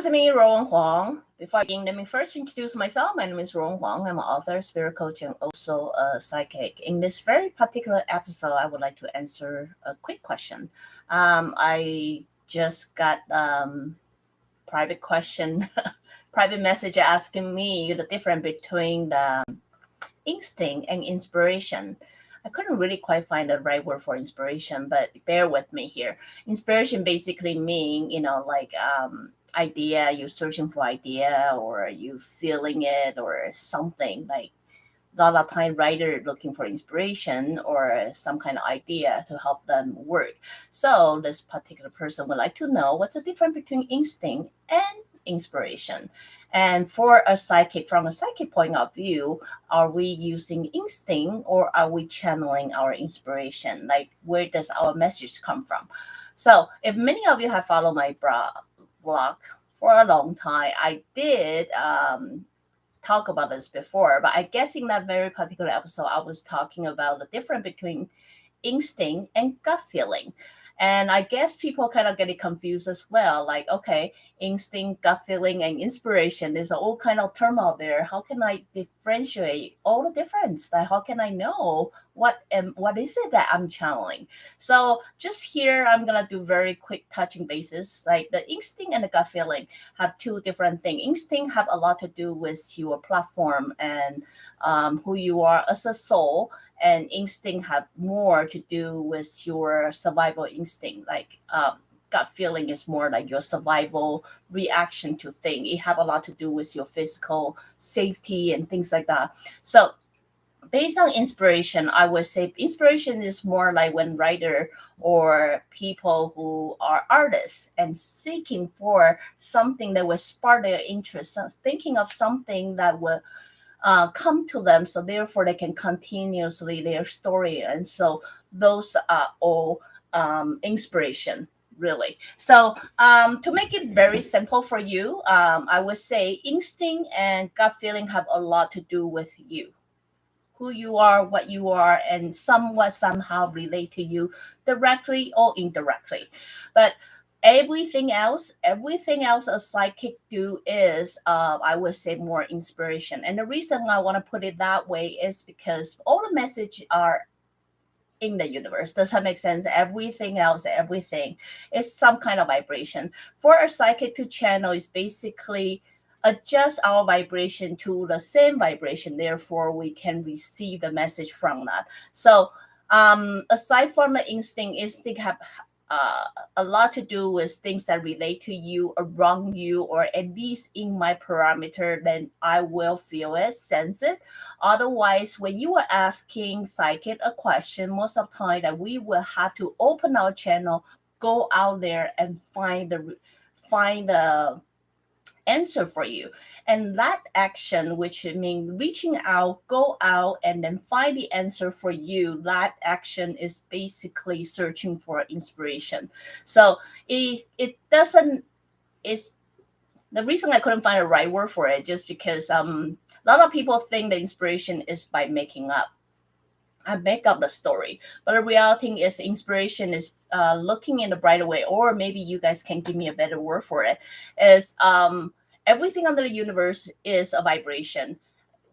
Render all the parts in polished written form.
Welcome to me, Ruowen Huang. Before I begin, let me first introduce myself. My name is Ruowen Huang. I'm an author, spirit coach, and also a psychic. In this very particular episode, I would like to answer a quick question. I just got private question, private message asking me the difference between the instinct and inspiration. I couldn't really quite find the right word for inspiration, but bear with me here. Inspiration basically mean, idea, you're searching for idea or you feeling it or something. Like a lot of time writer looking for inspiration or some kind of idea to help them work. So this particular person would like to know what's the difference between instinct and inspiration. And for a psychic, from a psychic point of view, are we using instinct or are we channeling our inspiration? Like, where does our message come from? So if many of you have followed my blog for a long time, I did talk about this before, but I guess in that very particular episode, I was talking about the difference between instinct and gut feeling. And I guess people kind of get it confused as well. Like, okay, instinct, gut feeling, and inspiration. There's all kind of term out there. How can I differentiate all the difference? Like, how can I know what is it that I'm channeling? So just here, I'm gonna do very quick touching basis. Like the instinct and the gut feeling have two different things. Instinct have a lot to do with your platform and who you are as a soul. And instinct have more to do with your survival instinct. Like gut feeling is more like your survival reaction to things. It have a lot to do with your physical safety and things like that. So based on inspiration, I would say inspiration is more like when writer or people who are artists and seeking for something that will spark their interest, thinking of something that will come to them, so therefore they can continuously their story. And so those are all inspiration, really. So to make it very simple for you, I would say instinct and gut feeling have a lot to do with you, who you are, what you are, and somewhat somehow relate to you directly or indirectly. But everything else a psychic do is I would say more inspiration. And the reason I want to put it that way is because all the message are in the universe. Does that make sense? Everything is some kind of vibration. For a psychic to channel is basically adjust our vibration to the same vibration, therefore we can receive the message from that. So aside from the instinct have a lot to do with things that relate to you, around you, or at least in my parameter, then I will feel it, sense it. Otherwise, when you are asking psychic a question, most of the time that we will have to open our channel, go out there and find the answer for you. And that action, which means reaching out, go out and then find the answer for you, that action is basically searching for inspiration. So it doesn't, it's the reason I couldn't find a right word for it, just because a lot of people think the inspiration is by making up. I make up the story, but the reality is inspiration is looking in a brighter way, or maybe you guys can give me a better word for it, is everything under the universe is a vibration.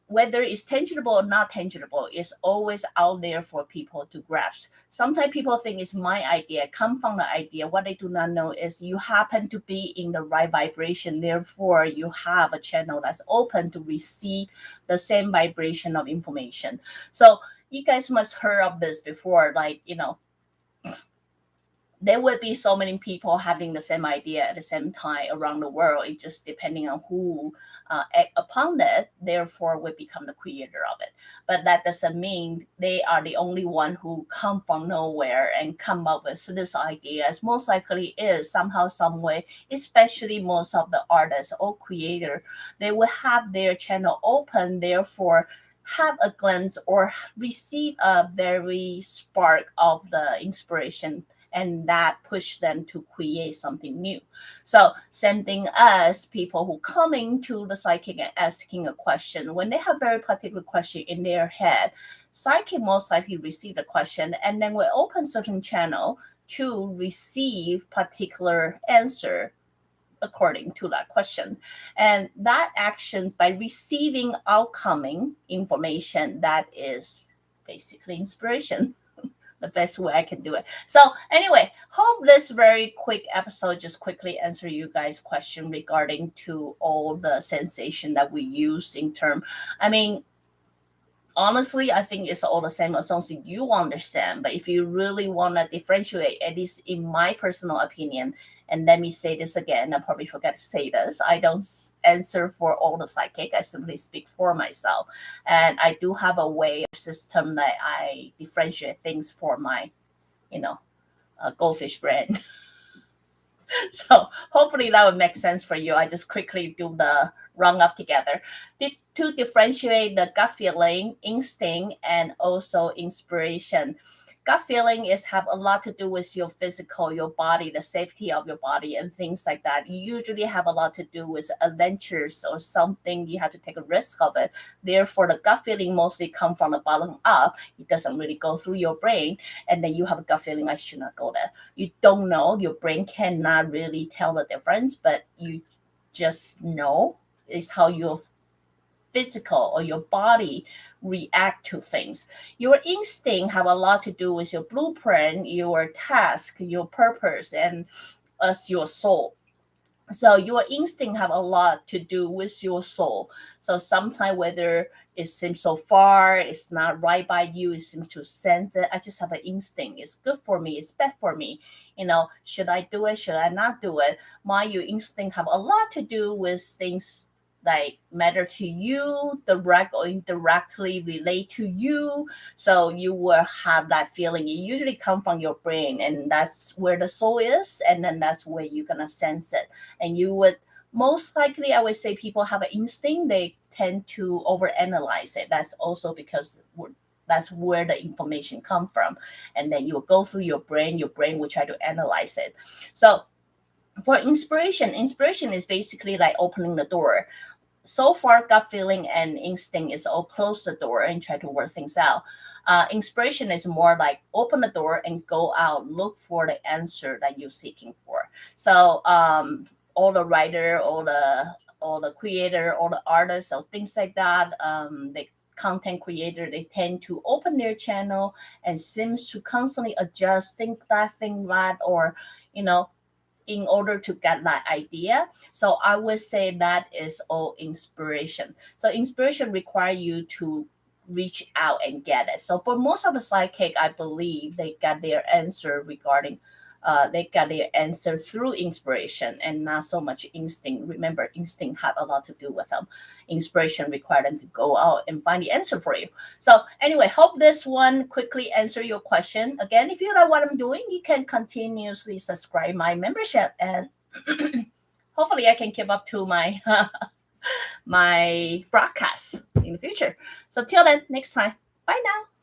Whether it's tangible or not tangible, is always out there for people to grasp. Sometimes people think it's my idea, come from the idea. What they do not know is you happen to be in the right vibration. Therefore, you have a channel that's open to receive the same vibration of information. So you guys must heard of this before, like, there will be so many people having the same idea at the same time around the world. It just depending on who act upon that, therefore will become the creator of it. But that doesn't mean they are the only one who come from nowhere and come up with this idea. As most likely is somehow, some way, especially most of the artists or creator, they will have their channel open, therefore have a glance or receive a very spark of the inspiration, and that push them to create something new. So sending us people who coming to the psychic and asking a question, when they have very particular question in their head, psychic most likely receive the question and then will open certain channel to receive particular answer according to that question. And that action, by receiving outcoming information, that is basically inspiration. The best way I can do it. So anyway, hope this very quick episode just quickly answer you guys' question regarding to all the sensation that we use in term. I mean, honestly, I think it's all the same as long as you understand. But if you really want to differentiate, at least in my personal opinion, and let me say this again, I probably forgot to say this, I don't answer for all the psychic. I simply speak for myself. And I do have a way or system that I differentiate things for my, goldfish brain. So hopefully that would make sense for you. I just quickly do the rung up together to differentiate the gut feeling, instinct, and also inspiration. Gut feeling have a lot to do with your physical, your body, the safety of your body, and things like that. You usually have a lot to do with adventures or something. You have to take a risk of it. Therefore, the gut feeling mostly come from the bottom up. It doesn't really go through your brain. And then you have a gut feeling, I should not go there. You don't know. Your brain cannot really tell the difference, but you just know is how your physical or your body react to things. Your instinct have a lot to do with your blueprint, your task, your purpose, and as your soul. So your instinct have a lot to do with your soul. So sometimes whether it seems so far, it's not right by you, it seems to sense it. I just have an instinct. It's good for me. It's bad for me. Should I do it? Should I not do it? Your instinct have a lot to do with things like matter to you, direct or indirectly relate to you. So you will have that feeling. It usually come from your brain, and that's where the soul is. And then that's where you're going to sense it. And you would most likely, I would say people have an instinct. They tend to overanalyze it. That's also because that's where the information come from. And then you'll go through your brain will try to analyze it. So for inspiration is basically like opening the door. So far, gut feeling and instinct is all close the door and try to work things out. Inspiration is more like open the door and go out, look for the answer that you're seeking for. So all the writer, all the creator, all the artists, or things like that, the content creator, they tend to open their channel and seems to constantly adjust, think that, or in order to get that idea. So I would say that is all inspiration. So inspiration require you to reach out and get it. So for most of the psychic, I believe they got their answer through inspiration and not so much instinct. Remember, instinct have a lot to do with them. Inspiration require them to go out and find the answer for you. So anyway, hope this one quickly answer your question. Again, if you like what I'm doing, you can continuously subscribe my membership, and hopefully I can keep up to my my broadcasts in the future. So till then, next time, bye now.